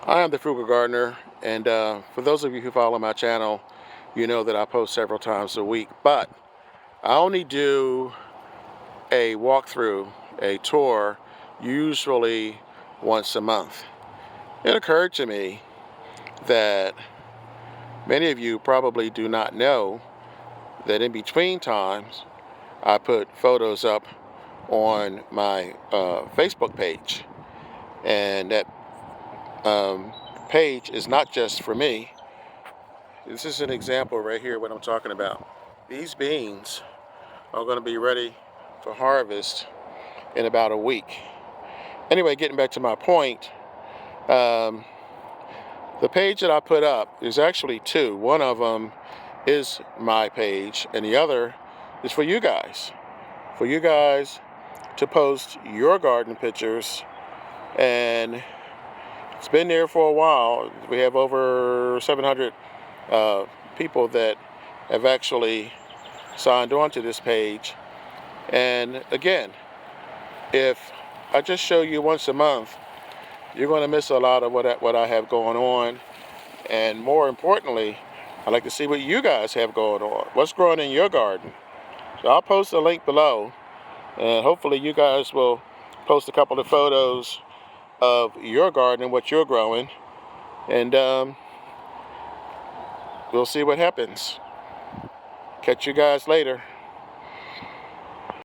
I am the Frugal Gardener, and for those of you who follow my channel, you know that I post several times a week, but I only do a walkthrough, a tour, usually once a month. It occurred to me that many of you probably do not know that in between times, I put photos up on my Facebook page, and that page is not just for me. This is an example right here what I'm talking about. These beans are going to be ready for harvest in about a week. Anyway, getting back to my point, the page that I put up is actually two. One of them is my page, and the other is for you guys. For you guys to post your garden pictures, and it's been there for a while. We have over 700 people that have actually signed on to this page. And again, if I just show you once a month, you're going to miss a lot of what I have going on. And more importantly, I'd like to see what you guys have going on. What's growing in your garden? So I'll post a link below, and hopefully you guys will post a couple of photos of your garden and what you're growing, and we'll see what happens. Catch you guys later.